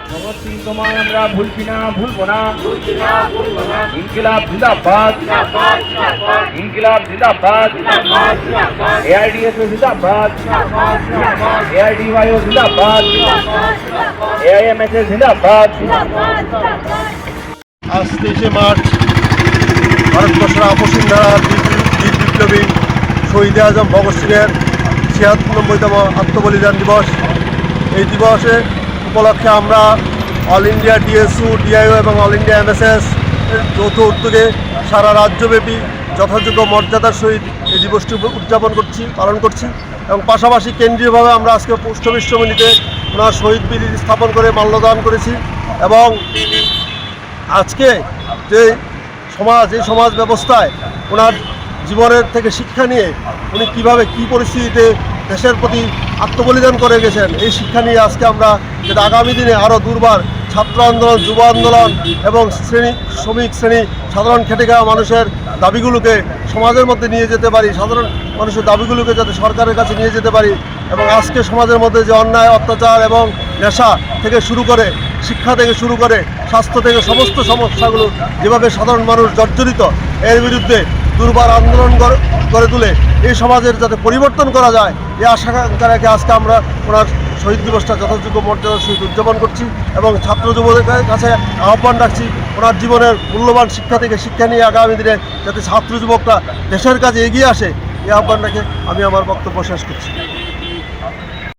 ভগৎ সিং তোমায় আমরা ভুলছি না, ভুলবো না। ইনকিলাব জিন্দাবাদ, ইনকিলাব জিন্দাবাদ, এআইডিএসও জিন্দাবাদ, এআইডিওয়াইও জিন্দাবাদ, এআইএমএসএ জিন্দাবাদ। আজ 23শে মার্চ ভারতবর্ষের আপসীন ধারার বীর বিপ্লবী শহীদ আজম ভগৎ সিংয়ের ৭৬তম আত্মবলিদান দিবস। এই দিবসে উপলক্ষে আমরা অল ইন্ডিয়া ডিএসইউ, ডিআইও এবং অল ইন্ডিয়া এমএসএস এর যৌথ উদ্যোগে সারা রাজ্যব্যাপী যথাযোগ্য মর্যাদার সহিত এই দিবসটি পালন করছি এবং পাশাপাশি কেন্দ্রীয়ভাবে আমরা আজকে পোস্ট অফিস সমিতিতে ওনার শহীদ বেদি স্থাপন করে মাল্যদান করেছি। এবং আজকে যে এই সমাজ ব্যবস্থায় ওনার জীবনের থেকে শিক্ষা নিয়ে উনি কীভাবে কী পরিস্থিতিতে দেশের প্রতি আত্মবলিদান করে গেছেন, এই শিক্ষা নিয়ে আজকে আমরা যাতে আগামী দিনে আরও দুর্বার ছাত্র আন্দোলন, যুব আন্দোলন এবং শ্রমিক শ্রেণী, সাধারণ খেটে খাওয়া মানুষের দাবিগুলোকে সমাজের মধ্যে নিয়ে যেতে পারি, সাধারণ মানুষের দাবিগুলোকে যাতে সরকারের কাছে নিয়ে যেতে পারি এবং আজকে সমাজের মধ্যে যে অন্যায়, অত্যাচার এবং নেশা থেকে শুরু করে, শিক্ষা থেকে শুরু করে, স্বাস্থ্য থেকে সমস্ত সমস্যাগুলো যেভাবে সাধারণ মানুষ জর্জরিত, এর বিরুদ্ধে দুর্বার আন্দোলন গড়ে তুলে এই সমাজের যাতে পরিবর্তন করা যায়, এই আশাকাঙ্ক্ষা রেখে আজকে আমরা ওনার শহীদ দিবসটা যথাযোগ্য মর্যাদার সহিত উদযাপন করছি এবং ছাত্র যুবদের কাছে আহ্বান রাখছি ওনার জীবনের মূল্যবান শিক্ষা থেকে শিক্ষা নিয়ে আগামী দিনে যাতে ছাত্র যুবকরা দেশের কাজে এগিয়ে আসে, এই আহ্বান রেখে আমি আমার বক্তব্য শেষ করছি।